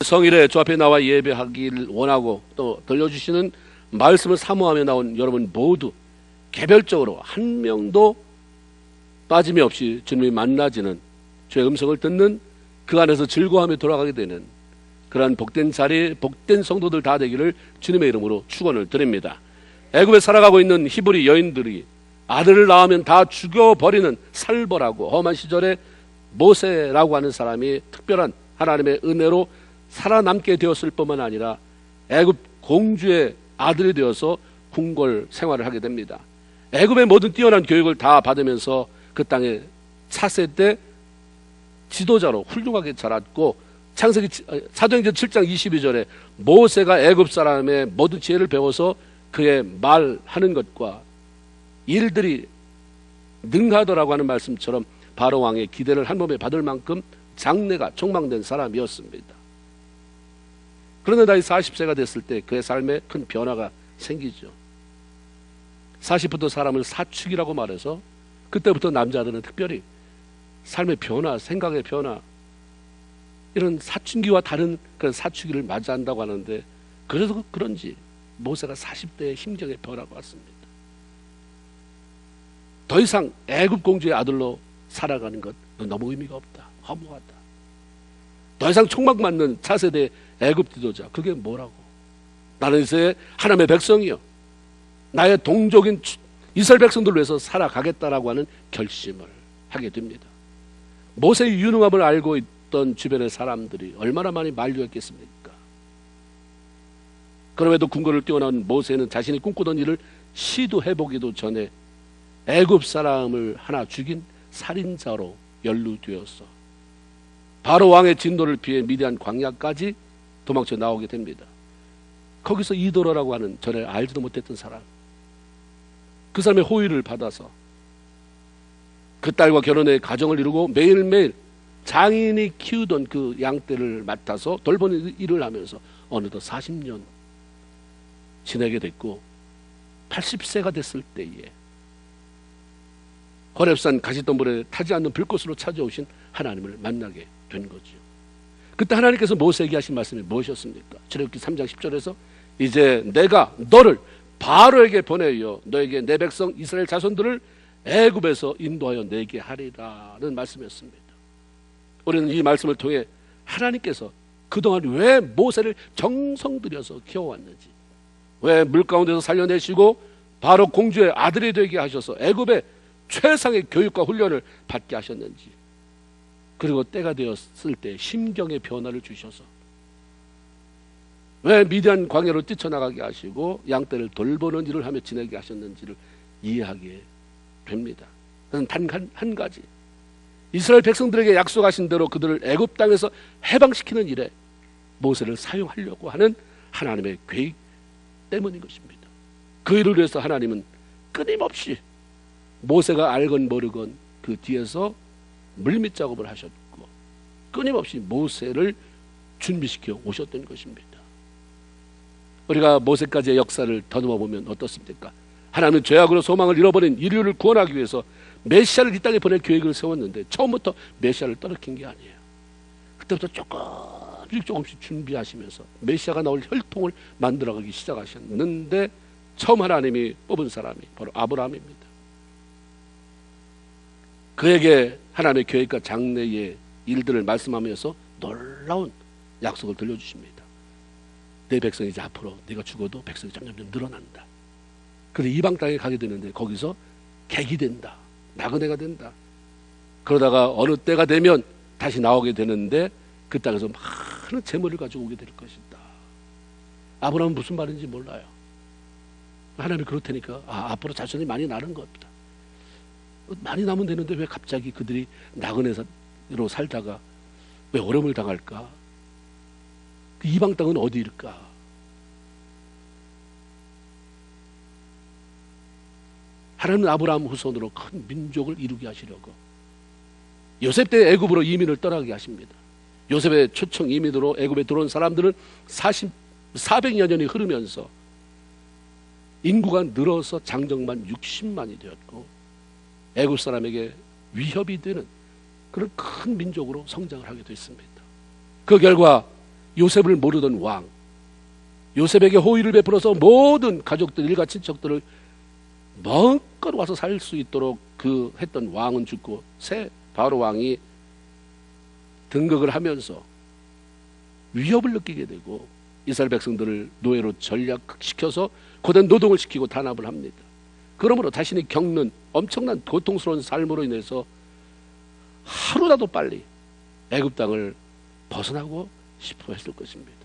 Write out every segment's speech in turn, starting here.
성일에 주 앞에 나와 예배하기를 원하고 또 들려주시는 말씀을 사모하며 나온 여러분 모두 개별적으로 한 명도 빠짐이 없이 주님이 만나지는 주의 음성을 듣는 그 안에서 즐거워하며 돌아가게 되는 그러한 복된 자리, 복된 성도들 다 되기를 주님의 이름으로 축원을 드립니다. 애굽에 살아가고 있는 히브리 여인들이 아들을 낳으면 다 죽여버리는 살벌하고 험한 시절에 모세라고 하는 사람이 특별한 하나님의 은혜로 살아남게 되었을 뿐만 아니라 애굽 공주의 아들이 되어서 궁궐 생활을 하게 됩니다. 애굽의 모든 뛰어난 교육을 다 받으면서 그 땅에 차세 때 지도자로 훌륭하게 자랐고 사도행전 7장 22절에 모세가 애굽 사람의 모든 지혜를 배워서 그의 말하는 것과 일들이 능하더라고 하는 말씀처럼 바로 왕의 기대를 한 몸에 받을 만큼 장래가 촉망된 사람이었습니다. 그런데 나이 40세가 됐을 때 그의 삶에 큰 변화가 생기죠. 40부터 사람을 사축이라고 말해서 그때부터 남자들은 특별히 삶의 변화, 생각의 변화, 이런 사춘기와 다른 그런 사춘기를 맞이한다고 하는데, 그래서 그런지 모세가 40대의 심경의 변화가 왔습니다. 더 이상 애굽 공주의 아들로 살아가는 것 너무 의미가 없다, 허무하다. 더 이상 촉망받는 차세대 애굽 지도자, 그게 뭐라고? 나는 이제 하나님의 백성이요, 나의 동족인 이스라엘 백성들을 위해서 살아가겠다라고 하는 결심을 하게 됩니다. 모세의 유능함을 알고 있던 주변의 사람들이 얼마나 많이 만류했겠습니까? 그럼에도 궁궐을 뛰어난 모세는 자신이 꿈꾸던 일을 시도해보기도 전에 애굽 사람을 하나 죽인 살인자로 연루되어서 바로 왕의 진노를 피해 미디안 광야까지 도망쳐 나오게 됩니다. 거기서 이도라라고 하는 전에 알지도 못했던 사람, 그 사람의 호의를 받아서 그 딸과 결혼해 가정을 이루고 매일매일 장인이 키우던 그 양떼를 맡아서 돌보는 일을 하면서 어느덧 40년 지내게 됐고, 80세가 됐을 때에 호렙산 가시덤불에 타지 않는 불꽃으로 찾아오신 하나님을 만나게 된 거죠. 그때 하나님께서 모세에게 하신 말씀이 무엇이었습니까? 출애굽기 3장 10절에서 이제 내가 너를 바로에게 보내어 너에게 내 백성 이스라엘 자손들을 애굽에서 인도하여 내게 하리라는 말씀이었습니다. 우리는 이 말씀을 통해 하나님께서 그동안 왜 모세를 정성 들여서 키워왔는지, 왜 물가운데서 살려내시고 바로 공주의 아들이 되게 하셔서 애굽의 최상의 교육과 훈련을 받게 하셨는지, 그리고 때가 되었을 때 심경의 변화를 주셔서 왜 미디안 광야로 뛰쳐나가게 하시고 양떼를 돌보는 일을 하며 지내게 하셨는지를 이해하게 됩니다. 단 한 가지, 이스라엘 백성들에게 약속하신 대로 그들을 애굽 땅에서 해방시키는 일에 모세를 사용하려고 하는 하나님의 계획 때문인 것입니다. 그 일을 위해서 하나님은 끊임없이 모세가 알건 모르건 그 뒤에서 물밑 작업을 하셨고 끊임없이 모세를 준비시켜 오셨던 것입니다. 우리가 모세까지의 역사를 더듬어 보면 어떻습니까? 하나님은 죄악으로 소망을 잃어버린 인류를 구원하기 위해서 메시아를 이 땅에 보낼 계획을 세웠는데 처음부터 메시아를 떨어뜨린 게 아니에요. 그때부터 조금씩 준비하시면서 메시아가 나올 혈통을 만들어가기 시작하셨는데, 처음 하나님이 뽑은 사람이 바로 아브라함입니다. 그에게 하나님의 계획과 장래의 일들을 말씀하면서 놀라운 약속을 들려주십니다. 내 백성이 이제 앞으로 네가 죽어도 백성이 점점 늘어난다. 그런데 이방 땅에 가게 되는데 거기서 객이 된다, 나그네가 된다. 그러다가 어느 때가 되면 다시 나오게 되는데 그 땅에서 많은 재물을 가지고 오게 될 것이다. 아브라함은 무슨 말인지 몰라요. 하나님이 그렇다니까, 앞으로 자손이 많이 나는 것 같다. 많이 나면 되는데 왜 갑자기 그들이 나그네로 살다가 왜 어려움을 당할까? 그 이방 땅은 어디일까? 하나님은 아브라함 후손으로 큰 민족을 이루게 하시려고 요셉 때 애굽으로 이민을 떠나게 하십니다. 요셉의 초청 이민으로 애굽에 들어온 사람들은 400여 년이 흐르면서 인구가 늘어서 장정만 60만이 되었고 애굽 사람에게 위협이 되는 그런 큰 민족으로 성장을 하게 됐습니다. 그 결과 요셉을 모르던 왕, 요셉에게 호의를 베풀어서 모든 가족들, 일가 친척들을 마음껏 와서 살 수 있도록 그 했던 왕은 죽고 새 바로 왕이 등극을 하면서 위협을 느끼게 되고 이스라엘 백성들을 노예로 전락시켜서 고된 노동을 시키고 단합을 합니다. 그러므로 자신이 겪는 엄청난 고통스러운 삶으로 인해서 하루라도 빨리 애굽 땅을 벗어나고 싶어 했을 것입니다.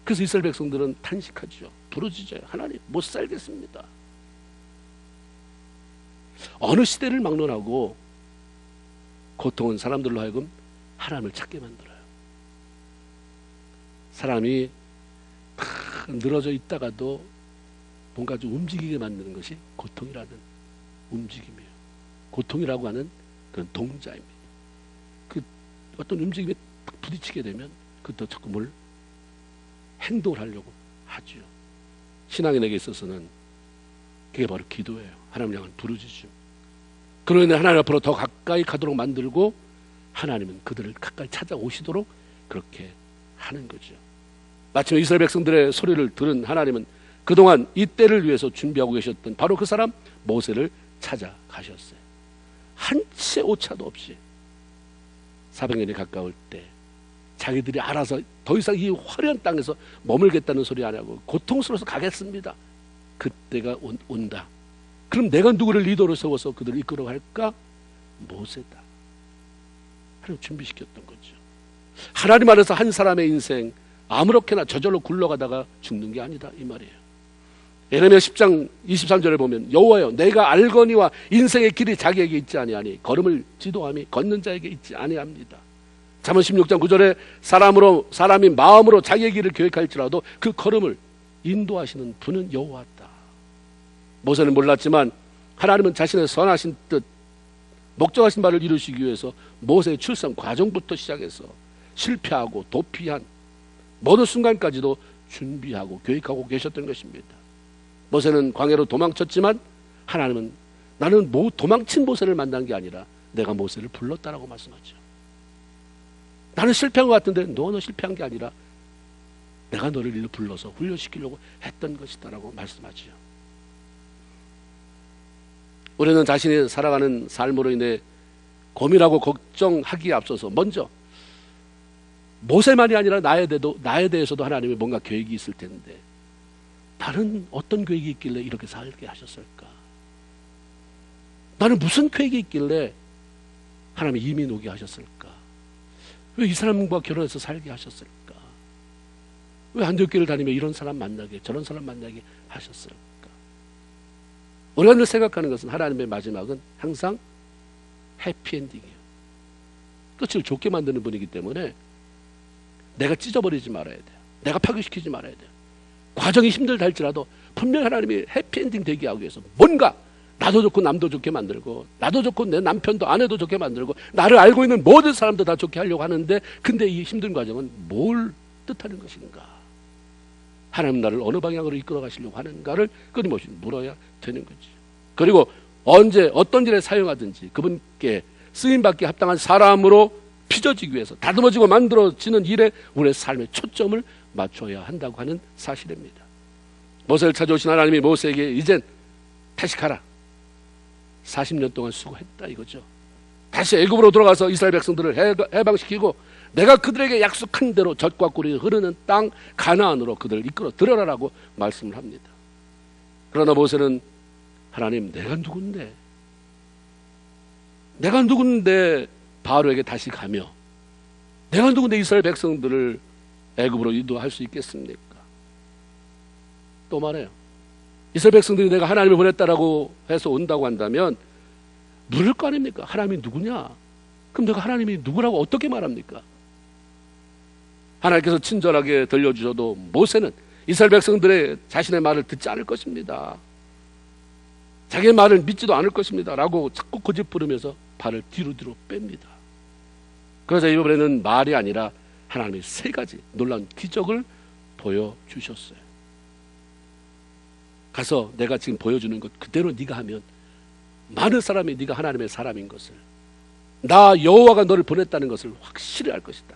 그래서 이스라엘 백성들은 탄식하죠. 부르짖어요. 하나님, 못 살겠습니다. 어느 시대를 막론하고 고통은 사람들로 하여금 하나님을 찾게 만들어요. 사람이 늘어져 있다가도 뭔가 좀 움직이게 만드는 것이 고통이라는 움직임이에요. 고통이라고 하는 그런 동자입니다. 그 어떤 움직임에 딱 부딪히게 되면 그때 자꾸 뭘 행동을 하려고 하죠. 신앙인에게 있어서는 그게 바로 기도예요. 하나님 향한 부르짖음. 그로 인해 하나님 앞으로 더 가까이 가도록 만들고 하나님은 그들을 가까이 찾아오시도록 그렇게 하는 거죠. 마침 이스라엘 백성들의 소리를 들은 하나님은 그동안 이 때를 위해서 준비하고 계셨던 바로 그 사람 모세를 찾아가셨어요. 한치의 오차도 없이 400년이 가까울 때 자기들이 알아서 더 이상 이 화려한 땅에서 머물겠다는 소리 안 하고 고통스러워서 가겠습니다. 그때가 온다. 그럼 내가 누구를 리더로 세워서 그들을 이끌어 갈까? 모세다. 하나님 준비시켰던 거죠. 하나님 안에서 한 사람의 인생 아무렇게나 저절로 굴러가다가 죽는 게 아니다 이 말이에요. 예레미야 10장 23절에 보면 여호와여 내가 알거니와 인생의 길이 자기에게 있지 아니하니 걸음을 지도함이 걷는 자에게 있지 아니합니다. 잠언 16장 9절에 사람이 마음으로 자기의 길을 계획할지라도 그 걸음을 인도하시는 분은 여호와다. 모세는 몰랐지만 하나님은 자신의 선하신 뜻 목적하신 바를 이루시기 위해서 모세의 출산 과정부터 시작해서 실패하고 도피한 모든 순간까지도 준비하고 계획하고 계셨던 것입니다. 모세는 광야로 도망쳤지만 하나님은 나는 도망친 모세를 만난 게 아니라 내가 모세를 불렀다라고 말씀하죠. 나는 실패한 것 같은데 너는 실패한 게 아니라 내가 너를 일로 불러서 훈련시키려고 했던 것이다라고 말씀하지요. 우리는 자신이 살아가는 삶으로 인해 고민하고 걱정하기에 앞서서 먼저 모세만이 아니라 나에 대해서도 하나님이 뭔가 계획이 있을 텐데 나는 어떤 계획이 있길래 이렇게 살게 하셨을까? 나는 무슨 계획이 있길래 하나님이 이민 오게 하셨을까? 왜 이 사람과 결혼해서 살게 하셨을까? 왜 안디옥교회를 다니며 이런 사람 만나게 저런 사람 만나게 하셨을까? 우리가 늘 생각하는 것은 하나님의 마지막은 항상 해피엔딩이에요. 끝을 좋게 만드는 분이기 때문에 내가 찢어버리지 말아야 돼요. 내가 파괴시키지 말아야 돼요. 과정이 힘들다 할지라도 분명히 하나님이 해피엔딩 되게 하기 위해서 뭔가 나도 좋고 남도 좋게 만들고 나도 좋고 내 남편도 아내도 좋게 만들고 나를 알고 있는 모든 사람도 다 좋게 하려고 하는데 근데 이 힘든 과정은 뭘 뜻하는 것인가? 하나님 나를 어느 방향으로 이끌어 가시려고 하는가를 끊임없이 물어야 되는 거지. 그리고 언제 어떤 일에 사용하든지 그분께 쓰임받기 합당한 사람으로 빚어지기 위해서 다듬어지고 만들어지는 일에 우리의 삶의 초점을 맞춰야 한다고 하는 사실입니다. 모세를 찾아오신 하나님이 모세에게 이젠 다시 가라. 40년 동안 수고했다 이거죠. 다시 애굽으로 돌아가서 이스라엘 백성들을 해방시키고 내가 그들에게 약속한 대로 젖과 꿀이 흐르는 땅 가나안으로 그들을 이끌어 들어라라고 말씀을 합니다. 그러나 모세는 하나님 내가 누군데 바로에게 다시 가며 내가 누군데 이스라엘 백성들을 애굽으로 인도할 수 있겠습니까? 또 말해요. 이스라엘 백성들이 내가 하나님을 보냈다라고 해서 온다고 한다면 물을 거 아닙니까? 하나님이 누구냐? 그럼 내가 하나님이 누구라고 어떻게 말합니까? 하나님께서 친절하게 들려주셔도 모세는 이스라엘 백성들의 자신의 말을 듣지 않을 것입니다. 자기의 말을 믿지도 않을 것입니다 라고 자꾸 고집 부르면서 발을 뒤로 뺍니다. 그래서 이번에는 말이 아니라 하나님이 세 가지 놀라운 기적을 보여주셨어요. 가서 내가 지금 보여주는 것 그대로 네가 하면 많은 사람이 네가 하나님의 사람인 것을 나 여호와가 너를 보냈다는 것을 확실히 알 것이다.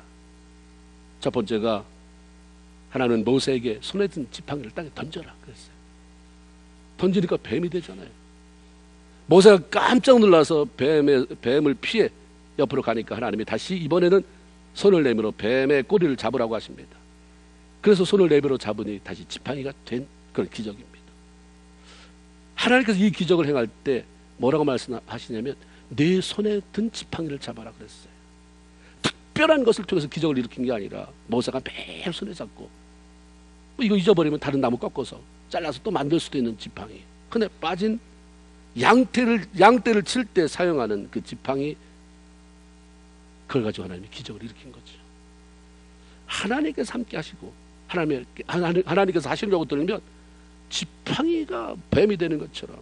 첫 번째가 하나님은 모세에게 손에 든 지팡이를 땅에 던져라 그랬어요. 던지니까 뱀이 되잖아요. 모세가 깜짝 놀라서 뱀을 피해 옆으로 가니까 하나님이 다시 이번에는 손을 내밀어 뱀의 꼬리를 잡으라고 하십니다. 그래서 손을 내밀어 잡으니 다시 지팡이가 된 그런 기적입니다. 하나님께서 이 기적을 행할 때 뭐라고 말씀하시냐면 내 손에 든 지팡이를 잡아라 그랬어요. 특별한 것을 통해서 기적을 일으킨 게 아니라 모세가 매일 손에 잡고 이거 잊어버리면 다른 나무 꺾어서 잘라서 또 만들 수도 있는 지팡이, 근데 빠진 양떼를 칠 때 사용하는 그 지팡이, 그걸 가지고 하나님이 기적을 일으킨 거죠. 하나님께서 함께 하시고 하나님께서 하시려고 들으면 지팡이가 뱀이 되는 것처럼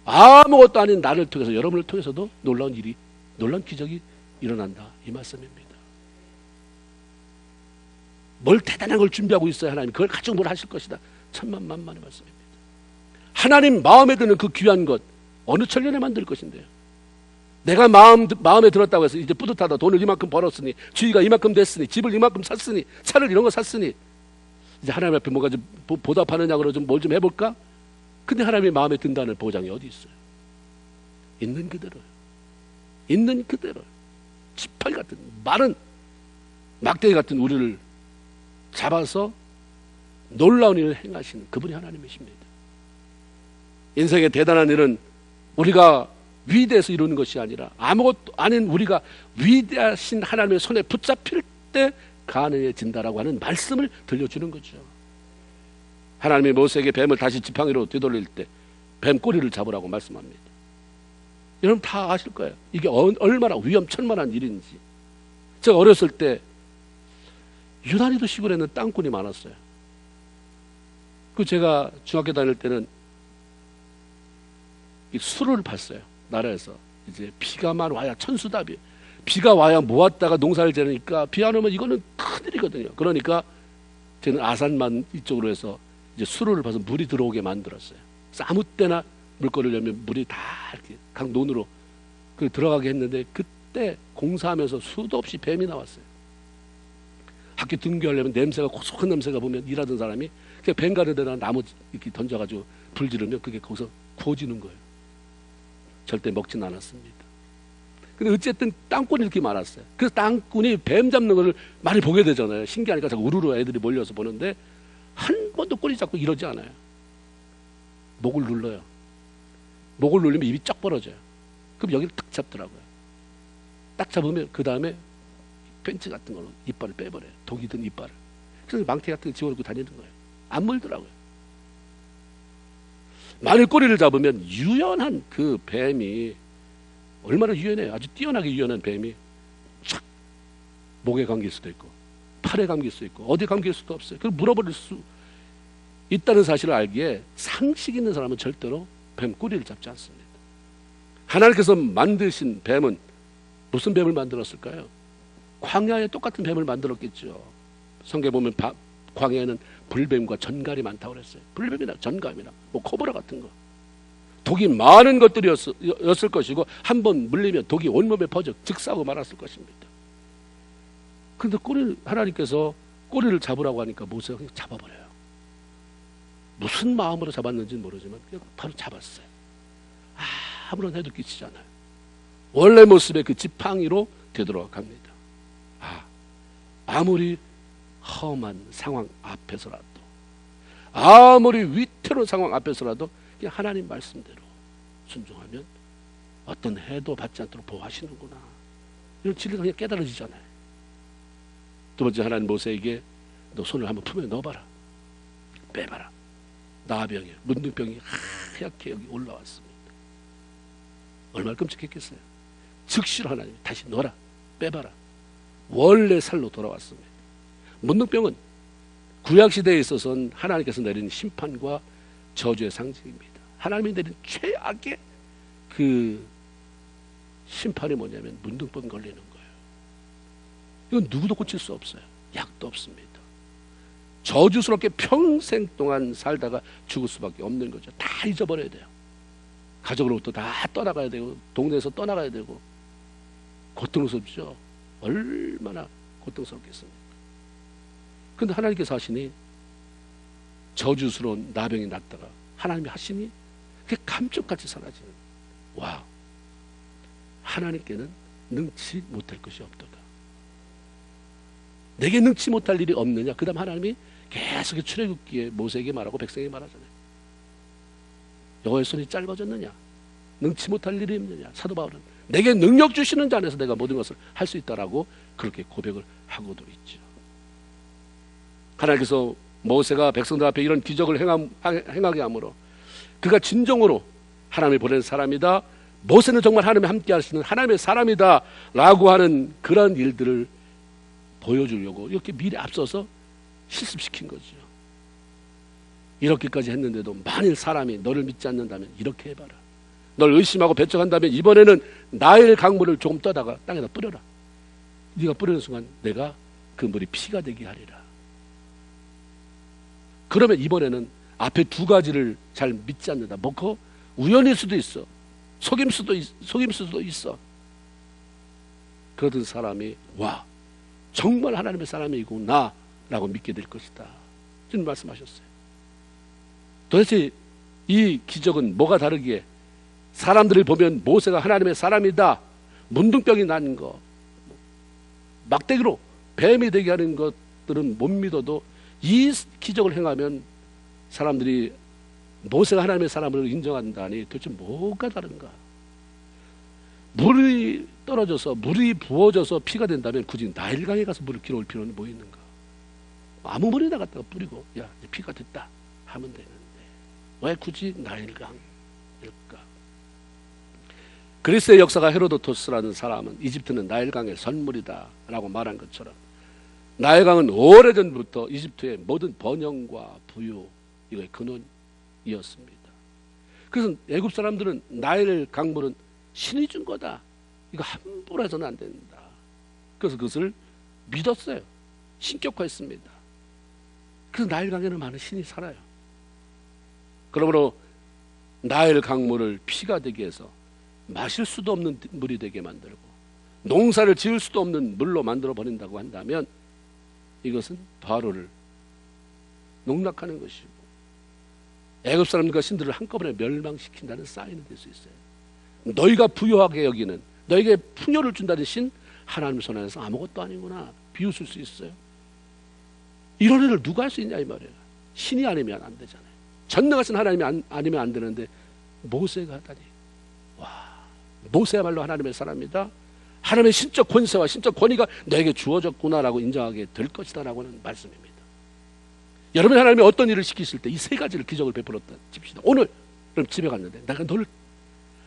아무것도 아닌 나를 통해서, 여러분을 통해서도 놀라운 기적이 일어난다, 이 말씀입니다. 뭘 대단한 걸 준비하고 있어요. 하나님 그걸 가지고 뭘 하실 것이다, 천만만만의 말씀입니다. 하나님 마음에 드는 그 귀한 것 어느 천년에 만들 것인데요. 내가 마음에 들었다고 해서 이제 뿌듯하다, 돈을 이만큼 벌었으니, 주의가 이만큼 됐으니, 집을 이만큼 샀으니, 차를 이런 거 샀으니 이제 하나님 앞에 뭔가 좀 보답하는 양으로 좀 뭘 좀 해볼까? 근데 하나님이 마음에 든다는 보장이 어디 있어요? 있는 그대로요. 있는 그대로 지팡이 같은 마른 막대기 같은 우리를 잡아서 놀라운 일을 행하시는 그분이 하나님이십니다. 인생의 대단한 일은 우리가 위대해서 이루는 것이 아니라 아무것도 아닌 우리가 위대하신 하나님의 손에 붙잡힐 때 가능해진다라고 하는 말씀을 들려주는 거죠. 하나님이 모세에게 뱀을 다시 지팡이로 되돌릴 때 뱀 꼬리를 잡으라고 말씀합니다. 여러분 다 아실 거예요. 이게 얼마나 위험천만한 일인지. 제가 어렸을 때 유난히도 시골에는 땅굴이 많았어요. 그 제가 중학교 다닐 때는 이 수를 봤어요. 나라에서 이제 비가만 와야 천수답이에요. 비가 와야 모았다가 농사를 지으니까 비 안 오면 이거는 큰일이거든요. 그러니까 저는 아산만 이쪽으로 해서 이제 수로를 봐서 물이 들어오게 만들었어요. 그래서 아무 때나 물거리를 열면 물이 다 이렇게 강논으로 들어가게 했는데, 그때 공사하면서 수도 없이 뱀이 나왔어요. 학교 등교하려면 냄새가 고소한 냄새가 보면 일하던 사람이 그냥 뱀 가는 데다 나무 이렇게 던져가지고 불 지르면 그게 거기서 구워지는 거예요. 절대 먹진 않았습니다. 근데 어쨌든 땅꾼이 이렇게 많았어요. 그래서 땅꾼이 뱀 잡는 걸 많이 보게 되잖아요. 신기하니까 자꾸 우르르 애들이 몰려서 보는데 한 번도 꼬리 잡고 이러지 않아요. 목을 눌러요. 목을 누르면 입이 쩍 벌어져요. 그럼 여기를 탁 잡더라고요. 딱 잡으면 그 다음에 펜치 같은 걸로 이빨을 빼버려요. 독이 든 이빨을. 그래서 망태 같은 거 집어넣고 다니는 거예요. 안 물더라고요. 만일 꼬리를 잡으면 유연한 그 뱀이, 얼마나 유연해요. 아주 뛰어나게 유연한 뱀이 촥 목에 감길 수도 있고 팔에 감길 수도 있고 어디에 감길 수도 없어요. 그걸 물어버릴 수 있다는 사실을 알기에 상식 있는 사람은 절대로 뱀 꼬리를 잡지 않습니다. 하나님께서 만드신 뱀은 무슨 뱀을 만들었을까요? 광야에 똑같은 뱀을 만들었겠죠. 성경에 보면 광야에는 불뱀과 전갈이 많다고 그랬어요. 불뱀이나 전갈이나 뭐 코브라 같은 거. 독이 많은 것들이었을 것이고 한번 물리면 독이 온몸에 퍼져 즉사하고 말았을 것입니다. 그런데 하나님께서 꼬리를 잡으라고 하니까 모세가 그냥 잡아버려요. 무슨 마음으로 잡았는지는 모르지만 그냥 바로 잡았어요. 아무런 해도 끼치지 않아요. 원래 모습의 그 지팡이로 되돌아갑니다. 아무리 험한 상황 앞에서라도, 아무리 위태로운 상황 앞에서라도 그냥 하나님 말씀대로 순종하면 어떤 해도 받지 않도록 보호하시는구나, 이런 진리가 그냥 깨달아지잖아요. 두 번째, 하나님 모세에게 너 손을 한번 품에 넣어봐라, 빼봐라. 나병이에요. 문둥병이 하얗게 여기 올라왔습니다. 얼마나 끔찍했겠어요. 즉시로 하나님이 다시 넣어라, 빼봐라. 원래 살로 돌아왔습니다. 문둥병은 구약시대에 있어서는 하나님께서 내린 심판과 저주의 상징입니다. 하나님이 내린 최악의 그 심판이 뭐냐면 문둥병 걸리는 거예요. 이건 누구도 고칠 수 없어요. 약도 없습니다. 저주스럽게 평생 동안 살다가 죽을 수밖에 없는 거죠. 다 잊어버려야 돼요. 가족으로부터 다 떠나가야 되고 동네에서 떠나가야 되고 고통스럽죠. 얼마나 고통스럽겠습니까? 그런데 하나님께서 하시니 저주스러운 나병이 났다가 하나님이 하시니 그게 감쪽같이 사라지는. 와, 하나님께는 능치 못할 것이 없도다. 내게 능치 못할 일이 없느냐. 그 다음 하나님이 계속 출애굽기에 모세에게 말하고 백성에게 말하잖아요. 여호와의 손이 짧아졌느냐, 능치 못할 일이 없느냐. 사도 바울은 내게 능력 주시는 자 안에서 내가 모든 것을 할 수 있다라고 그렇게 고백을 하고도 있죠. 하나님께서 모세가 백성들 앞에 이런 기적을 행하게 함으로 그가 진정으로 하나님이 보낸 사람이다, 모세는 정말 하나님이 함께 하시는 하나님의 사람이다 라고 하는 그런 일들을 보여주려고 이렇게 미리 앞서서 실습시킨 거죠. 이렇게까지 했는데도 만일 사람이 너를 믿지 않는다면 이렇게 해봐라. 널 의심하고 배척한다면 이번에는 나일 강물을 조금 떠다가 땅에다 뿌려라. 네가 뿌리는 순간 내가 그 물이 피가 되게 하리라. 그러면 이번에는 앞에 두 가지를 잘 믿지 않는다. 뭐 우연일 수도 있어. 속임 수도 있어. 그러던 사람이 와, 정말 하나님의 사람이구나 라고 믿게 될 것이다. 주님 말씀하셨어요. 도대체 이 기적은 뭐가 다르기에 사람들을 보면 모세가 하나님의 사람이다, 문둥병이 난 거, 막대기로 뱀이 되게 하는 것들은 못 믿어도 이 기적을 행하면 사람들이 모세가 하나님의 사람으로 인정한다니 도대체 뭐가 다른가? 물이 떨어져서 물이 부어져서 피가 된다면 굳이 나일강에 가서 물을 길어올 필요는 뭐 있는가? 아무 물에다 갖다가 뿌리고 야 이제 피가 됐다 하면 되는데 왜 굳이 나일강일까? 그리스의 역사가 헤로도토스라는 사람은 이집트는 나일강의 선물이다 라고 말한 것처럼 나일강은 오래전부터 이집트의 모든 번영과 부유 이거의 근원이었습니다. 그래서 애굽 사람들은 나일 강물은 신이 준 거다, 이거 함부로 해서는 안 된다. 그래서 그것을 믿었어요. 신격화했습니다. 그래서 나일 강에는 많은 신이 살아요. 그러므로 나일 강물을 피가 되게 해서 마실 수도 없는 물이 되게 만들고 농사를 지을 수도 없는 물로 만들어 버린다고 한다면 이것은 바로를 농락하는 것이고 애굽 사람들과 신들을 한꺼번에 멸망시킨다는 사인이 될 수 있어요. 너희가 부유하게 여기는, 너에게 풍요를 준다는 신 하나님 손 안에서 아무것도 아니구나 비웃을 수 있어요. 이런 일을 누가 할 수 있냐 이 말이에요. 신이 아니면 안 되잖아요. 전능하신 하나님이 아니면 안 되는데 모세가 하다니, 와, 모세야말로 하나님의 사람이다, 하나님의 신적 권세와 신적 권위가 너에게 주어졌구나라고 인정하게 될 것이다 라고 하는 말씀입니다. 여러분, 하나님이 어떤 일을 시키실 때 이 세 가지를 기적을 베풀었다 칩시다. 오늘 그럼 집에 갔는데 내가 널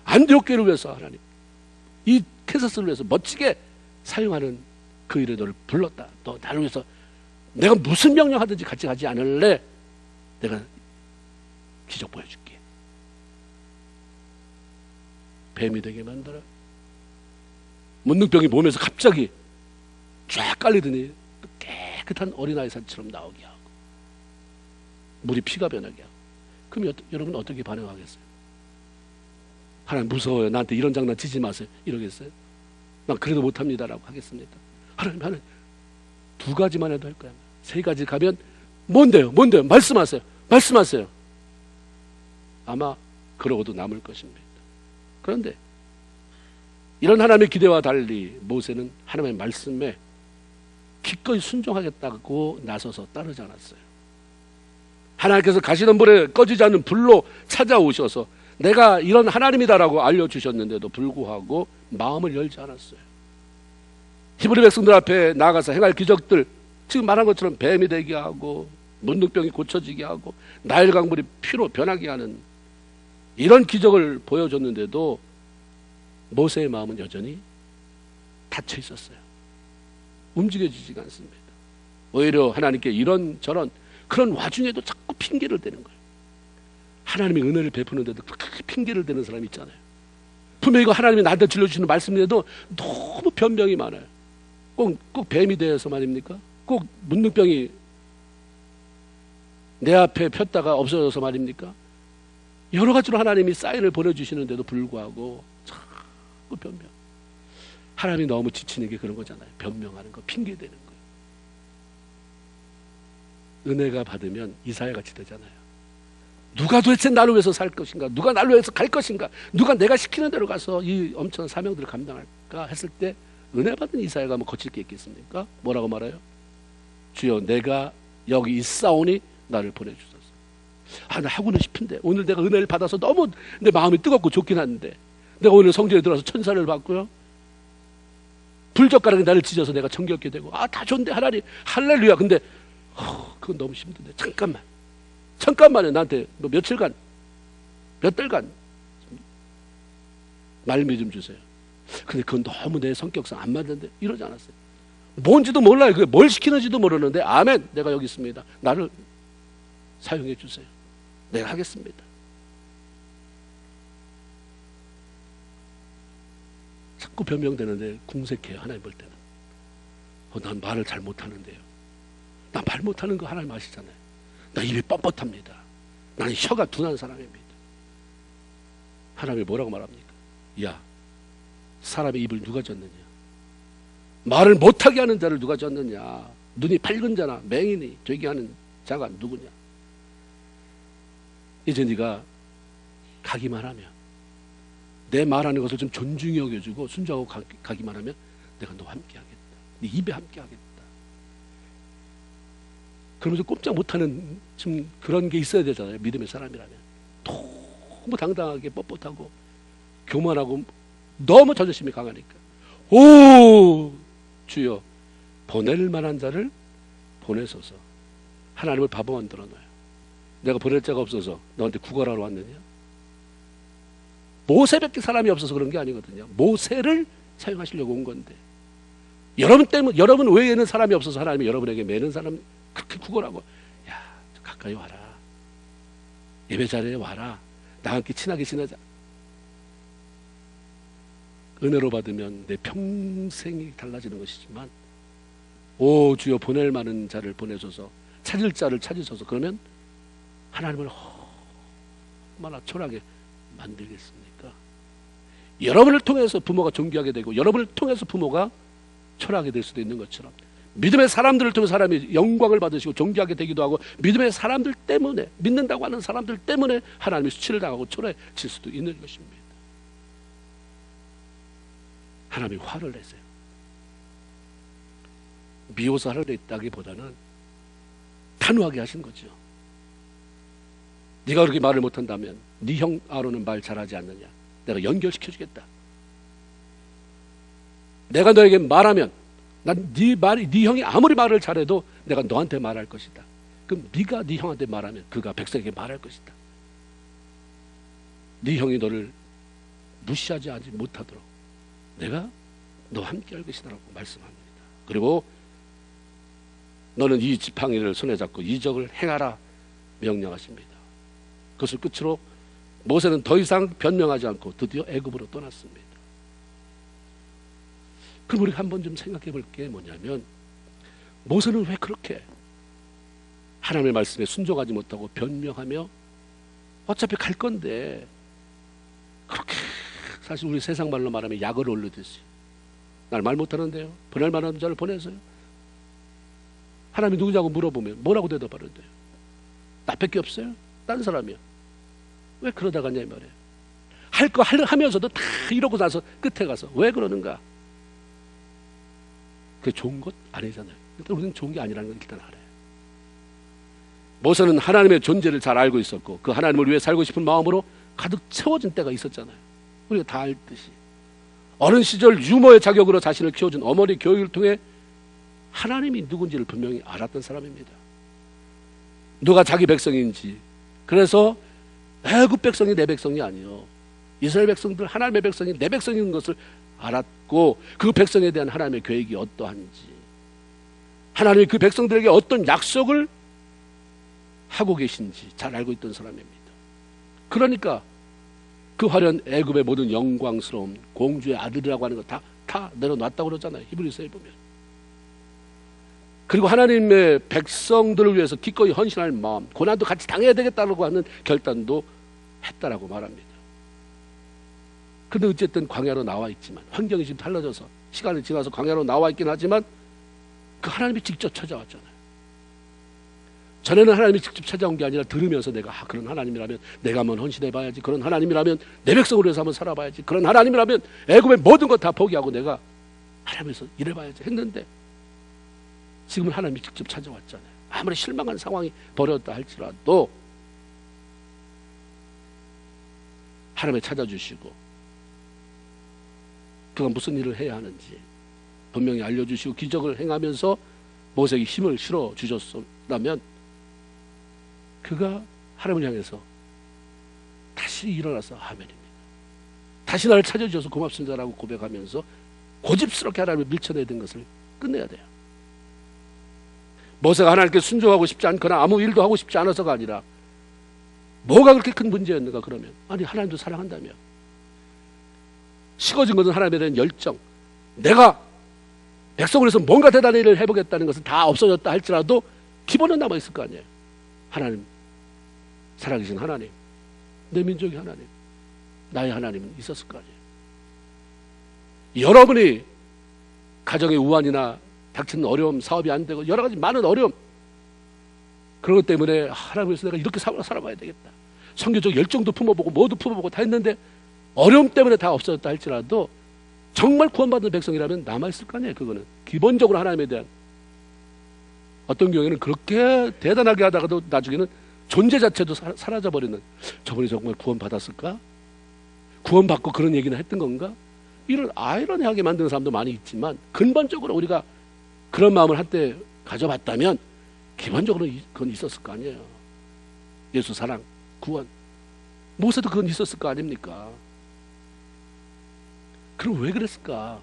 안디옥 교회를 위해서 하나님 이 캔서스를 위해서 멋지게 사용하는 그 일에 너를 불렀다. 너 나를 위해서 내가 무슨 명령하든지 같이 가지 않을래? 내가 기적 보여줄게. 뱀이 되게 만들어. 문둥병이 몸에서 갑자기 쫙 깔리더니 깨끗한 어린아이 산처럼 나오게 하고 물이 피가 변하게 하고. 그럼 여러분 어떻게 반응하겠어요? 하나님 무서워요, 나한테 이런 장난 치지 마세요 이러겠어요? 난 그래도 못합니다라고 하겠습니다. 하나님 두 가지만 해도 할 거야. 세 가지 가면 뭔데요? 말씀하세요. 아마 그러고도 남을 것입니다. 그런데 이런 하나님의 기대와 달리 모세는 하나님의 말씀에 기꺼이 순종하겠다고 나서서 따르지 않았어요. 하나님께서 가시던 불에 꺼지지 않는 불로 찾아오셔서 내가 이런 하나님이다라고 알려주셨는데도 불구하고 마음을 열지 않았어요. 히브리 백성들 앞에 나가서 행할 기적들, 지금 말한 것처럼 뱀이 되게 하고 문둥병이 고쳐지게 하고 나일 강물이 피로 변하게 하는 이런 기적을 보여줬는데도 모세의 마음은 여전히 닫혀 있었어요. 움직여지지가 않습니다. 오히려 하나님께 이런저런 그런 와중에도 자꾸 핑계를 대는 거예요. 하나님이 은혜를 베푸는데도 그렇게 핑계를 대는 사람이 있잖아요. 분명히 이거 하나님이 나한테 들려주시는 말씀인데도 너무 변명이 많아요. 꼭 뱀이 돼서 말입니까? 꼭 문둥병이 내 앞에 폈다가 없어져서 말입니까? 여러 가지로 하나님이 사인을 보내주시는데도 불구하고 자꾸 변명. 하나님이 너무 지치는 게 그런 거잖아요. 변명하는 거, 핑계대는 거예요. 은혜가 받으면 이사야같이 되잖아요. 누가 도대체 나를 위해서 살 것인가? 누가 나를 위해서 갈 것인가? 누가 내가 시키는 대로 가서 이 엄청난 사명들을 감당할까 했을 때 은혜 받은 이사야가 뭐 거칠 게 있겠습니까? 뭐라고 말해요? 주여 내가 여기 있사오니 나를 보내주소서. 나 하고는 싶은데 오늘 내가 은혜를 받아서 너무 내 마음이 뜨겁고 좋긴 한데 내가 오늘 성전에 들어와서 천사를 받고요, 불젓가락에 나를 찢어서 내가 정결케 되고 다 좋은데 하나님 할렐루야. 근데 그건 너무 힘든데 잠깐만요. 나한테 뭐 며칠간 몇 달간 말미 좀 주세요. 근데 그건 너무 내 성격상 안 맞는데 이러지 않았어요. 뭔지도 몰라요. 그게 뭘 시키는지도 모르는데 아멘, 내가 여기 있습니다. 나를 사용해 주세요. 내가 하겠습니다. 자꾸 변명되는데 궁색해요. 하나님 볼 때는. 난 말을 잘 못하는데요. 나 말 못하는 거 하나님 아시잖아요. 나 입이 뻣뻣합니다. 나는 혀가 둔한 사람입니다. 하나님이 뭐라고 말합니까? 야, 사람의 입을 누가 졌느냐? 말을 못하게 하는 자를 누가 졌느냐? 눈이 밝은 자나 맹인이 되게 하는 자가 누구냐? 이제 네가 가기만 하면, 내 말하는 것을 좀 존중히 여겨주고 순종하고 가기만 하면 내가 너와 함께 하겠다. 네 입에 함께 하겠다. 그러면서 꼼짝 못하는 좀 그런 게 있어야 되잖아요. 믿음의 사람이라면. 너무 당당하게 뻣뻣하고 교만하고 너무 자존심이 강하니까. 오 주여, 보낼 만한 자를 보내소서. 하나님을 바보 만들어 놔요. 내가 보낼 자가 없어서 너한테 구걸하러 왔느냐? 모세밖에 사람이 없어서 그런 게 아니거든요. 모세를 사용하시려고 온 건데, 여러분 외에는 사람이 없어서 하나님이 여러분에게 매는 사람 그렇게 구걸하고, 야 가까이 와라, 예배 자리에 와라, 나와 함께 친하게 지내자. 은혜로 받으면 내 평생이 달라지는 것이지만, 오 주여 보낼 만한 자를 보내소서, 찾을 자를 찾으소서. 그러면 하나님을 얼마나 초라하게 만들겠습니까? 여러분을 통해서 부모가 존귀하게 되고 여러분을 통해서 부모가 초라하게 될 수도 있는 것처럼, 믿음의 사람들을 통해 사람이 영광을 받으시고 존귀하게 되기도 하고, 믿음의 사람들 때문에, 믿는다고 하는 사람들 때문에 하나님이 수치를 당하고 초라해질 수도 있는 것입니다. 하나님이 화를 내세요. 미워서 화를 냈다기보다는 단호하게 하신 거죠. 네가 그렇게 말을 못한다면 네 형 아론은 말 잘하지 않느냐? 내가 연결시켜주겠다. 내가 너에게 말하면 난 네 형이 아무리 말을 잘해도 내가 너한테 말할 것이다. 그럼 네가 네 형한테 말하면 그가 백성에게 말할 것이다. 네 형이 너를 무시하지 못하도록 내가 너와 함께 할 것이다라고 말씀합니다. 그리고 너는 이 지팡이를 손에 잡고 이적을 행하라 명령하십니다. 그것을 끝으로 모세는 더 이상 변명하지 않고 드디어 애굽으로 떠났습니다. 그럼 우리가 한번 좀 생각해 볼 게 뭐냐면, 모세는 왜 그렇게 하나님의 말씀에 순종하지 못하고 변명하며 어차피 갈 건데 그렇게, 사실 우리 세상 말로 말하면 약을 올르듯이 날 말 못하는데요, 보낼 만한 자를 보내서요, 하나님이 누구냐고 물어보면 뭐라고 대답하는데요? 나밖에 없어요? 딴 사람이요. 왜 그러다 갔냐 이 말이에요. 할 거 하면서도 다 이러고 나서 끝에 가서 왜 그러는가? 그게 좋은 것 아니잖아요. 일단 우리는 좋은 게 아니라는 걸 일단 알아요. 모세는 하나님의 존재를 잘 알고 있었고 그 하나님을 위해 살고 싶은 마음으로 가득 채워진 때가 있었잖아요. 우리가 다 알듯이 어린 시절 유모의 자격으로 자신을 키워준 어머니 교육을 통해 하나님이 누군지를 분명히 알았던 사람입니다. 누가 자기 백성인지. 그래서 애굽 백성이 내 백성이 아니요, 이스라엘 백성들 하나님의 백성이 내 백성인 것을 알았고, 그 백성에 대한 하나님의 계획이 어떠한지, 하나님이 그 백성들에게 어떤 약속을 하고 계신지 잘 알고 있던 사람입니다. 그러니까 그 화려한 애굽의 모든 영광스러움, 공주의 아들이라고 하는 거 다 내려놨다고 그러잖아요, 히브리서에 보면. 그리고 하나님의 백성들을 위해서 기꺼이 헌신할 마음, 고난도 같이 당해야 되겠다고 하는 결단도 했다라고 말합니다. 그런데 어쨌든 광야로 나와 있지만, 환경이 지금 달라져서 시간이 지나서 광야로 나와 있긴 하지만 그 하나님이 직접 찾아왔잖아요. 전에는 하나님이 직접 찾아온 게 아니라 들으면서 내가 그런 하나님이라면 내가 한번 헌신해봐야지, 그런 하나님이라면 내 백성을 위해서 한번 살아봐야지, 그런 하나님이라면 애굽의 모든 것 다 포기하고 내가 하나님에서 일해봐야지 했는데, 지금은 하나님이 직접 찾아왔잖아요. 아무리 실망한 상황이 벌어졌다 할지라도 하나님이 찾아주시고 그가 무슨 일을 해야 하는지 분명히 알려주시고 기적을 행하면서 모세에게 힘을 실어 주셨다면 그가 하나님을 향해서 다시 일어나서 아멘입니다, 다시 나를 찾아주셔서 고맙습니다라고 고백하면서 고집스럽게 하나님을 밀쳐내야 되는 것을 끝내야 돼요. 모세가 하나님께 순종하고 싶지 않거나 아무 일도 하고 싶지 않아서가 아니라 뭐가 그렇게 큰 문제였는가? 그러면 아니, 하나님도 사랑한다며. 식어진 것은 하나님에 대한 열정, 내가 백성을 위해서 뭔가 대단한 일을 해보겠다는 것은 다 없어졌다 할지라도 기본은 남아있을 거 아니에요. 하나님, 살아계신 하나님, 내 민족의 하나님, 나의 하나님은 있었을 거 아니에요. 여러분이 가정의 우환이나 닥치는 어려움, 사업이 안 되고 여러 가지 많은 어려움, 그런 것 때문에 하나님 위해서 내가 이렇게 살아봐야 되겠다, 선교적 열정도 품어보고 뭐도 품어보고 다 했는데 어려움 때문에 다 없어졌다 할지라도 정말 구원받은 백성이라면 남아있을 거 아니에요. 그거는 기본적으로 하나님에 대한, 어떤 경우에는 그렇게 대단하게 하다가도 나중에는 존재 자체도 사라져버리는, 저번에 정말 구원받았을까? 구원받고 그런 얘기나 했던 건가? 이런 아이러니하게 만드는 사람도 많이 있지만 근본적으로 우리가 그런 마음을 한때 가져봤다면 기본적으로 그건 있었을 거 아니에요. 예수 사랑, 구원, 모세도 그건 있었을 거 아닙니까? 그럼 왜 그랬을까?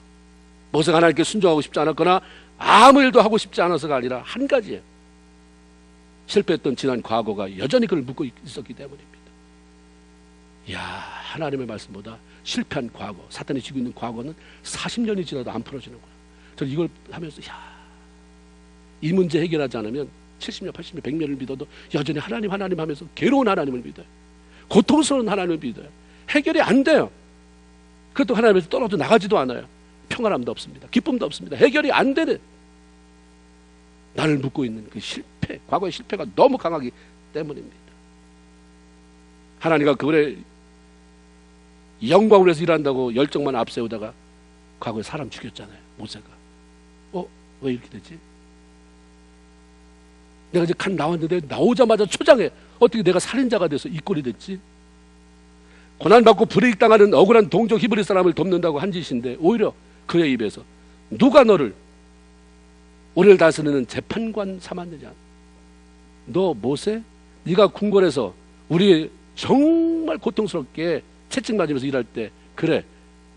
모세가 하나님께 순종하고 싶지 않았거나 아무 일도 하고 싶지 않아서가 아니라 한 가지예요. 실패했던 지난 과거가 여전히 그를 묶고 있었기 때문입니다. 이야, 하나님의 말씀보다 실패한 과거, 사탄이 쥐고 있는 과거는 40년이 지나도 안 풀어지는 거야. 저는 이걸 하면서 이 문제 해결하지 않으면 70년, 80년, 100년을 믿어도 여전히 하나님 하면서 괴로운 하나님을 믿어요. 고통스러운 하나님을 믿어요. 해결이 안 돼요. 그것도 하나님에서 떨어져 나가지도 않아요. 평안함도 없습니다. 기쁨도 없습니다. 해결이 안 되는, 나를 묶고 있는 그 실패, 과거의 실패가 너무 강하기 때문입니다. 하나님과 그분의 영광을 위해서 일한다고 열정만 앞세우다가 과거에 사람 죽였잖아요. 모세가. 왜 이렇게 되지? 내가 이제 간 나왔는데 나오자마자 초장에 어떻게 내가 살인자가 돼서 이 꼴이 됐지? 고난받고 불이익당하는 억울한 동족 히브리 사람을 돕는다고 한 짓인데 오히려 그의 입에서 누가 너를 우리를 다스리는 재판관 삼았느냐? 너 모세? 네가 궁궐에서 우리 정말 고통스럽게 채찍맞으면서 일할 때 그래,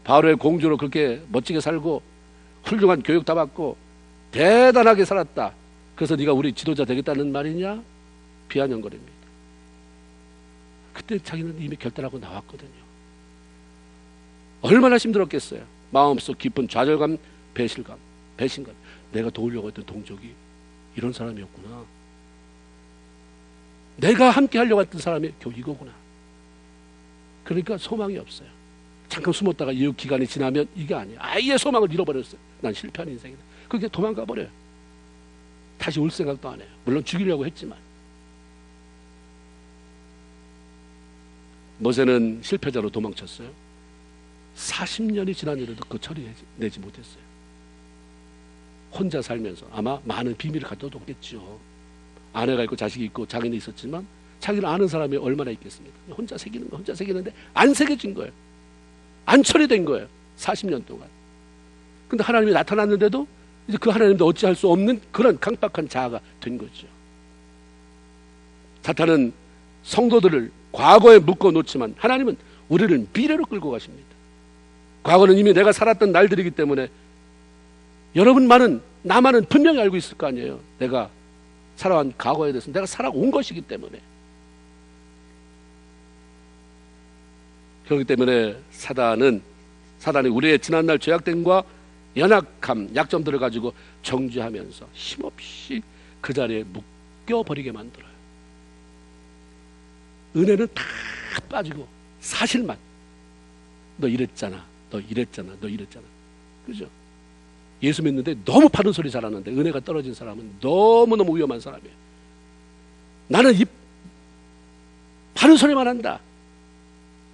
바로의 공주로 그렇게 멋지게 살고 훌륭한 교육 다 받고 대단하게 살았다, 그래서 네가 우리 지도자 되겠다는 말이냐? 비아냥거립니다. 그때 자기는 이미 결단하고 나왔거든요. 얼마나 힘들었겠어요. 마음속 깊은 좌절감, 배신감. 내가 도우려고 했던 동족이 이런 사람이었구나. 내가 함께 하려고 했던 사람이 겨우 이거구나. 그러니까 소망이 없어요. 잠깐 숨었다가 이 기간이 지나면 이게 아니에요. 아예 소망을 잃어버렸어요. 난 실패한 인생이다. 그게 도망가 버려요. 다시 올 생각도 안 해요. 물론 죽이려고 했지만. 모세는 실패자로 도망쳤어요. 40년이 지났는데도 그 처리내지 못했어요. 혼자 살면서 아마 많은 비밀을 갖다 뒀겠죠. 아내가 있고 자식이 있고 자기는 있었지만 자기를 아는 사람이 얼마나 있겠습니까? 혼자 새기는데 안 새겨진 거예요. 안 처리된 거예요. 40년 동안. 근데 하나님이 나타났는데도 이제 그 하나님도 어찌할 수 없는 그런 강박한 자아가 된 거죠. 사탄은 성도들을 과거에 묶어 놓지만 하나님은 우리를 미래로 끌고 가십니다. 과거는 이미 내가 살았던 날들이기 때문에 여러분만은 나만은 분명히 알고 있을 거 아니에요. 내가 살아온 과거에 대해서 내가 살아온 것이기 때문에. 그렇기 때문에 사단이 우리의 지난날 죄악됨과 연약함, 약점들을 가지고 정죄하면서 힘없이 그 자리에 묶여버리게 만들어요. 은혜는 다 빠지고 사실만, 너 이랬잖아. 그죠? 예수 믿는데 너무 바른 소리 잘하는데 은혜가 떨어진 사람은 너무너무 위험한 사람이에요. 나는 이 바른 소리만 한다.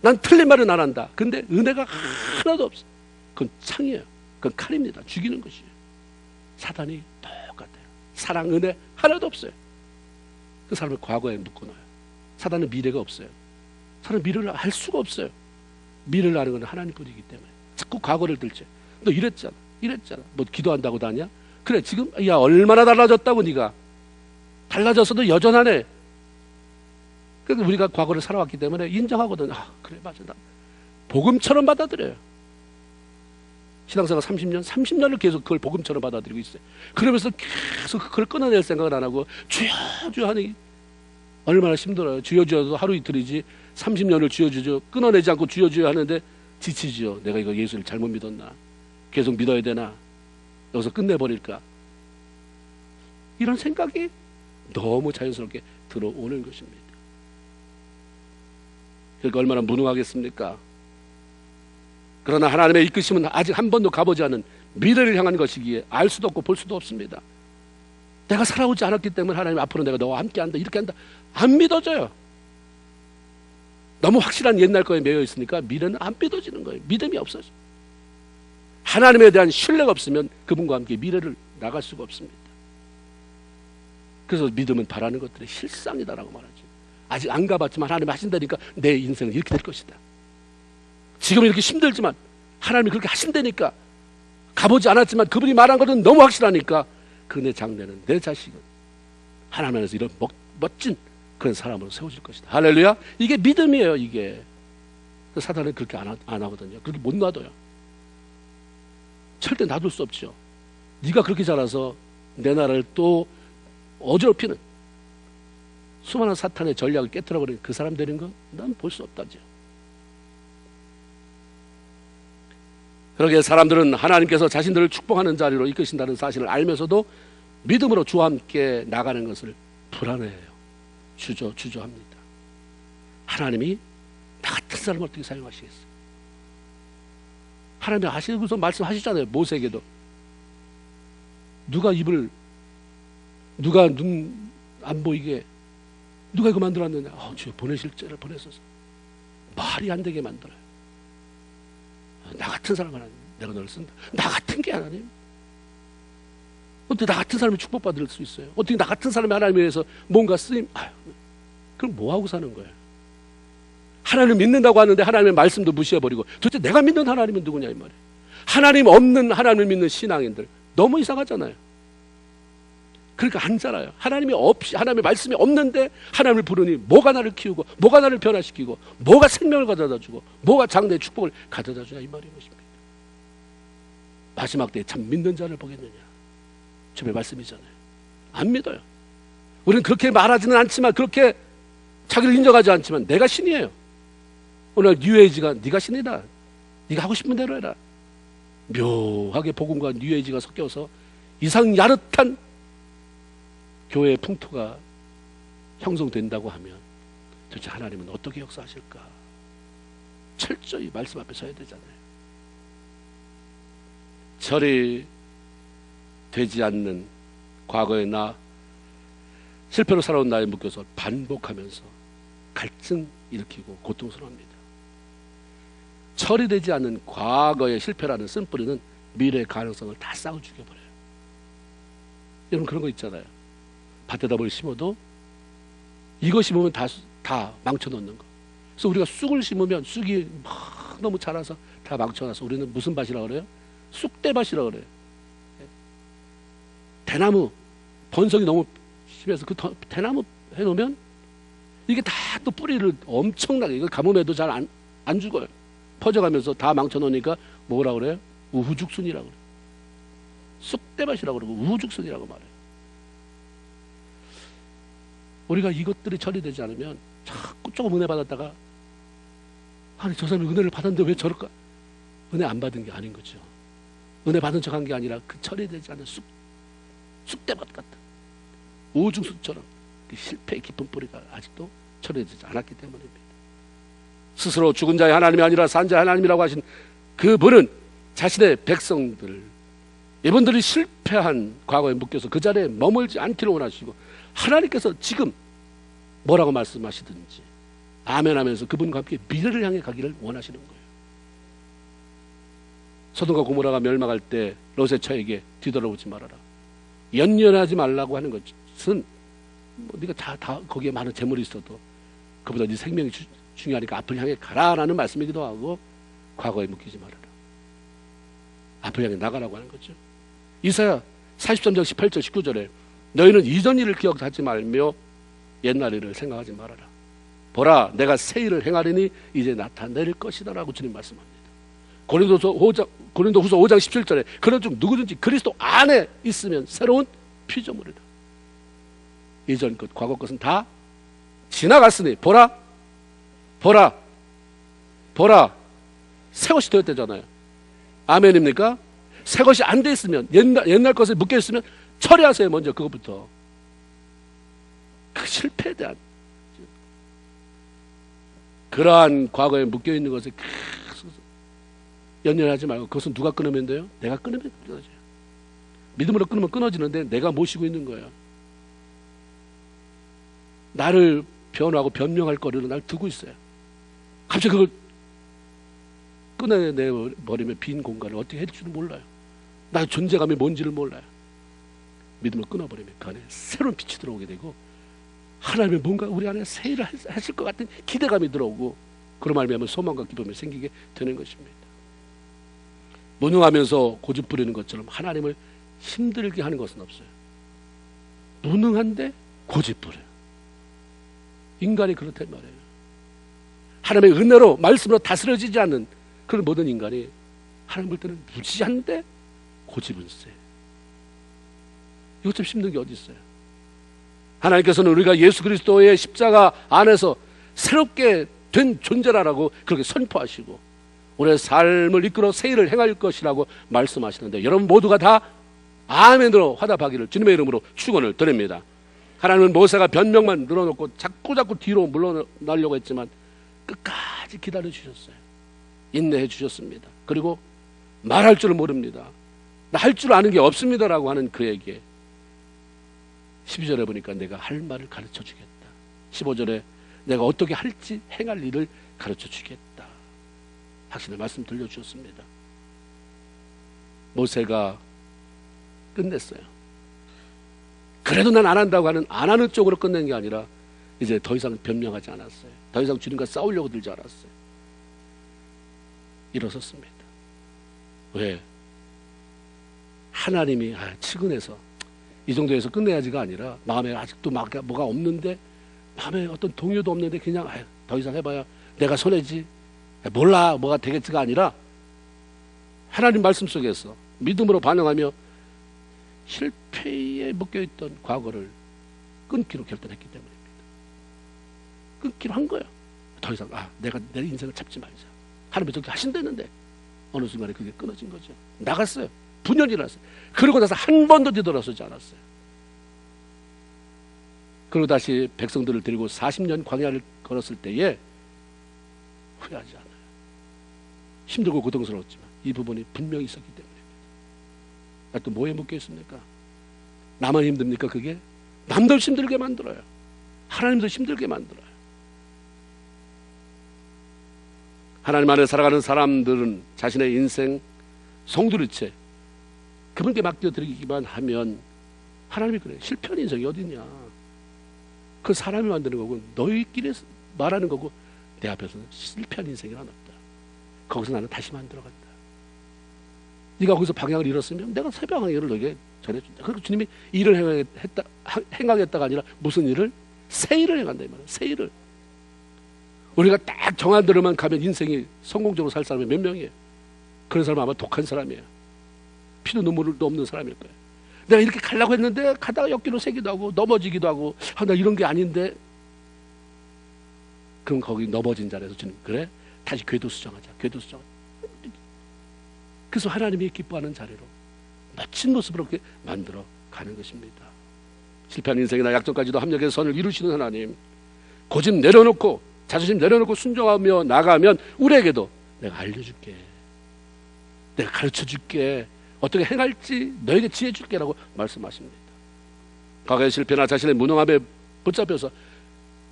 난 틀린 말은 안 한다. 근데 은혜가 하나도 없어. 그건 창이에요. 그건 칼입니다. 죽이는 것이에요. 사단이 똑같아요. 사랑, 은혜 하나도 없어요. 그 사람을 과거에 묶어놔요. 사단은 미래가 없어요. 사람은 미래를 알 수가 없어요. 미래를 아는 건 하나님뿐이기 때문에 자꾸 과거를 들지. 너 이랬잖아. 뭐 기도한다고 다냐? 그래 지금 야 얼마나 달라졌다고. 네가 달라졌어도 여전하네. 그러니까 우리가 과거를 살아왔기 때문에 인정하거든. 아 그래 맞아. 나 복음처럼 받아들여요. 신앙생활 30년을 계속 그걸 복음처럼 받아들이고 있어요. 그러면서 계속 그걸 끊어낼 생각을 안 하고 주여 주여 하니 얼마나 힘들어요. 주여 주여도 하루 이틀이지 30년을 주여 주여 끊어내지 않고 주여 주여 하는데 지치지요. 내가 이거 예수를 잘못 믿었나? 계속 믿어야 되나? 여기서 끝내버릴까? 이런 생각이 너무 자연스럽게 들어오는 것입니다. 그러니까 얼마나 무능하겠습니까? 그러나 하나님의 이끄심은 아직 한 번도 가보지 않은 미래를 향한 것이기에 알 수도 없고 볼 수도 없습니다. 내가 살아오지 않았기 때문에 하나님 앞으로 내가 너와 함께 한다 이렇게 한다 안 믿어져요. 너무 확실한 옛날 거에 매여 있으니까 미래는 안 믿어지는 거예요. 믿음이 없어져. 하나님에 대한 신뢰가 없으면 그분과 함께 미래를 나갈 수가 없습니다. 그래서 믿음은 바라는 것들의 실상이다라고 말하죠. 아직 안 가봤지만 하나님이 하신다니까 내 인생은 이렇게 될 것이다. 지금 이렇게 힘들지만 하나님이 그렇게 하신다니까, 가보지 않았지만 그분이 말한 것은 너무 확실하니까 그 내 장래는, 내 자식은 하나님 안에서 이런 멋진 그런 사람으로 세워질 것이다. 할렐루야. 이게 믿음이에요. 이게 사단은 그렇게 안 하거든요. 그렇게 못 놔둬요. 절대 놔둘 수 없죠. 네가 그렇게 자라서 내 나라를 또 어지럽히는 수많은 사탄의 전략을 깨트려버리는 그 사람 되는 건 난 볼 수 없다죠. 그러기에 사람들은 하나님께서 자신들을 축복하는 자리로 이끄신다는 사실을 알면서도 믿음으로 주와 함께 나가는 것을 불안해해요. 주저합니다. 하나님이 나 같은 사람을 어떻게 사용하시겠어요? 하나님이 하시고서 말씀하시잖아요. 모세에게도 누가 눈 안 보이게 누가 이거 만들었느냐? 주여 보내실 자를 보내소서. 말이 안 되게 만들어요. 나 같은 사람 하나님, 내가 너를 쓴다. 나 같은 게 하나님? 어떻게 나 같은 사람이 축복받을 수 있어요? 어떻게 나 같은 사람이 하나님에 의해서 뭔가 쓰임? 그럼 뭐하고 사는 거예요? 하나님을 믿는다고 하는데 하나님의 말씀도 무시해버리고 도대체 내가 믿는 하나님은 누구냐 이 말이에요. 하나님 없는 하나님을 믿는 신앙인들 너무 이상하잖아요. 그러니까 안 자라요. 하나님이 없이, 하나님의 말씀이 없는데 하나님을 부르니 뭐가 나를 키우고 뭐가 나를 변화시키고 뭐가 생명을 가져다주고 뭐가 장래의 축복을 가져다주냐 이 말인 것입니다. 마지막 때에 참 믿는 자를 보겠느냐, 주의 말씀이잖아요. 안 믿어요. 우리는 그렇게 말하지는 않지만, 그렇게 자기를 인정하지 않지만 내가 신이에요. 오늘 뉴에이지가 네가 신이다, 네가 하고 싶은 대로 해라, 묘하게 복음과 뉴에이지가 섞여서 이상 야릇한 교회의 풍토가 형성된다고 하면 도대체 하나님은 어떻게 역사하실까? 철저히 말씀 앞에 서야 되잖아요. 절이 되지 않는 과거의 나, 실패로 살아온 나에 묶여서 반복하면서 갈증 일으키고 고통스러워합니다. 처리되지 않는 과거의 실패라는 쓴뿌리는 미래의 가능성을 다 싹을 죽여버려요. 여러분 그런 거 있잖아요. 밭에다 뭘 심어도 이거 심으면 다 망쳐놓는 거. 그래서 우리가 쑥을 심으면 쑥이 막 너무 자라서 다 망쳐놔서 우리는 무슨 밭이라고 그래요? 쑥대밭이라고 그래요. 대나무 번성이 너무 심해서 그 대나무 해놓으면 이게 다 또 뿌리를 엄청나게, 이거 가뭄에도 잘 안 죽어요. 퍼져가면서 다 망쳐놓으니까 뭐라고 그래요? 우후죽순이라고 그래요. 쑥대밭이라고 그러고 우후죽순이라고 말해요. 우리가 이것들이 처리되지 않으면 자꾸 조금 은혜 받았다가, 아니 저 사람이 은혜를 받았는데 왜 저럴까? 은혜 안 받은 게 아닌 거죠. 은혜 받은 척한 게 아니라 그 처리되지 않은 쑥대밭 같은 우중순처럼 그 실패의 깊은 뿌리가 아직도 처리되지 않았기 때문입니다. 스스로 죽은 자의 하나님이 아니라 산 자의 하나님이라고 하신 그분은 자신의 백성들, 이분들이 실패한 과거에 묶여서 그 자리에 머물지 않기를 원하시고, 하나님께서 지금 뭐라고 말씀하시든지 아멘 하면서 그분과 함께 미래를 향해 가기를 원하시는 거예요. 소돔과 고모라가 멸망할 때 롯의 처에게 뒤돌아보지 말아라, 연연하지 말라고 하는 것은 네가 다 거기에 많은 재물이 있어도 그보다 네 생명이 중요하니까 앞을 향해 가라라는 말씀이기도 하고, 과거에 묶이지 말아라, 앞을 향해 나가라고 하는 거죠. 이사야 43장 18절 19절에 너희는 이전 일을 기억하지 말며 옛날 일을 생각하지 말아라. 보라, 내가 새 일을 행하리니 이제 나타낼 것이다 라고 주님 말씀합니다. 고린도후서 5장 17절에 그런 중 누구든지 그리스도 안에 있으면 새로운 피조물이다. 이전 것, 과거 것은 다 지나갔으니 보라 새 것이 되었대잖아요. 아멘입니까? 새 것이 안 돼 있으면, 옛날 것에 묶여 있으면 처리하세요. 먼저 그것부터. 그 실패에 대한, 그러한 과거에 묶여 있는 것에 연연하지 말고, 그것은 누가 끊으면 돼요? 내가 끊으면 끊어져요. 믿음으로 끊으면 끊어지는데 내가 모시고 있는 거예요. 나를 변호하고 변명할 거리로 날 두고 있어요. 갑자기 그걸 끊어내버리면 빈 공간을 어떻게 해줄 줄은 몰라요. 나의 존재감이 뭔지를 몰라요. 믿음을 끊어버리면 그 안에 새로운 빛이 들어오게 되고, 하나님의 뭔가 우리 안에 새 일을 하실 것 같은 기대감이 들어오고, 그런 말미암아 소망과 기쁨이 생기게 되는 것입니다. 무능하면서 고집 부리는 것처럼 하나님을 힘들게 하는 것은 없어요. 무능한데 고집 부려요. 인간이 그렇단 말이에요. 하나님의 은혜로, 말씀으로 다스려지지 않는 그런 모든 인간이 하나님 볼 때는 무지한데 고집은 세. 이것 좀 힘든 게 어디 있어요? 하나님께서는 우리가 예수 그리스도의 십자가 안에서 새롭게 된 존재라고 그렇게 선포하시고, 우리의 삶을 이끌어 새 일을 행할 것이라고 말씀하시는데, 여러분 모두가 다 아멘으로 화답하기를 주님의 이름으로 축원을 드립니다. 하나님은 모세가 변명만 늘어놓고 자꾸 뒤로 물러나려고 했지만 끝까지 기다려 주셨어요. 인내해 주셨습니다. 그리고 말할 줄을 모릅니다, 나 할 줄 아는 게 없습니다라고 하는 그에게 12절에 보니까 내가 할 말을 가르쳐 주겠다, 15절에 내가 어떻게 할지 행할 일을 가르쳐 주겠다, 확신의 말씀 들려주셨습니다. 모세가 끝냈어요. 그래도 난 안 한다고 안 하는 쪽으로 끝낸 게 아니라 이제 더 이상 변명하지 않았어요. 더 이상 주님과 싸우려고 들지 않았어요. 일어섰습니다. 왜? 하나님이 측은해서 이 정도에서 끝내야지가 아니라, 마음에 아직도 뭐가 없는데, 마음에 어떤 동요도 없는데 그냥 더 이상 해봐야 내가 손해지, 몰라 뭐가 되겠지가 아니라, 하나님 말씀 속에서 믿음으로 반응하며 실패에 묶여있던 과거를 끊기로 결단했기 때문입니다. 끊기로 한 거예요. 더 이상 내가 내 인생을 잡지 말자, 하나님이 저렇게 하신다는데 어느 순간에 그게 끊어진 거죠. 나갔어요. 분열이 났어요. 그러고 나서 한 번도 뒤돌아서지 않았어요. 그리고 다시 백성들을 데리고 40년 광야를 걸었을 때에 후회하지 않아요. 힘들고 고통스러웠지만 이 부분이 분명히 있었기 때문입니다. 또 뭐에 묶여 있습니까? 나만 힘듭니까? 그게 남들 힘들게 만들어요. 하나님도 힘들게 만들어요. 하나님 안에 살아가는 사람들은 자신의 인생 송두리째 그분께 맡겨드리기만 하면, 하나님이 그래요. 실패한 인생이 어딨냐, 그 사람이 만드는 거고 너희끼리 말하는 거고, 내 앞에서는 실패한 인생이 하나 없다. 거기서 나는 다시 만들어간다. 네가 거기서 방향을 잃었으면 내가 새 방향을 너에게 전해준다. 그리고 주님이 일을 행하겠다가 아니라 무슨 일을? 새 일을 행한다 이 말이에요. 새 일을. 우리가 딱 정한 대로만 가면 인생이 성공적으로 살 사람이 몇 명이에요? 그런 사람은 아마 독한 사람이에요. 피도 눈물도 없는 사람일 거예요. 내가 이렇게 가려고 했는데 가다가 옆길로 새기도 하고 넘어지기도 하고, 나 이런 게 아닌데. 그럼 거기 넘어진 자리에서 주님, 그래? 다시 궤도 수정하자. 그래서 하나님이 기뻐하는 자리로 멋진 모습으로 그렇게 만들어 가는 것입니다. 실패한 인생이나 약점까지도 합력해서 선을 이루시는 하나님, 고집 내려놓고 자존심 내려놓고 순종하며 나가면 우리에게도 내가 알려줄게, 내가 가르쳐줄게, 어떻게 행할지 너에게 지혜 줄게라고 말씀하십니다. 과거의 실패나 자신의 무능함에 붙잡혀서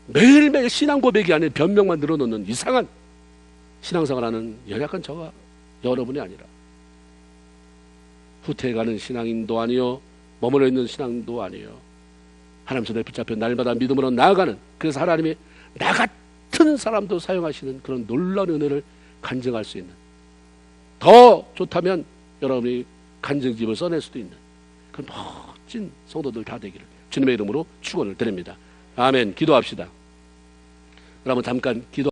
매일매일 신앙 고백이 아닌 변명만 늘어놓는 이상한 신앙생활하는 연약한 저와 여러분이 아니라 후퇴해가는 신앙인도 아니요 머물러 있는 신앙도 아니요 하나님 손에 붙잡혀 날마다 믿음으로 나아가는, 그래서 하나님이 나 같은 사람도 사용하시는 그런 놀라운 은혜를 간증할 수 있는, 더 좋다면 여러분이 간증집을 써낼 수도 있는 그런 멋진 성도들 다 되기를 주님의 이름으로 축원을 드립니다. 아멘. 기도합시다. 여러분 잠깐 기도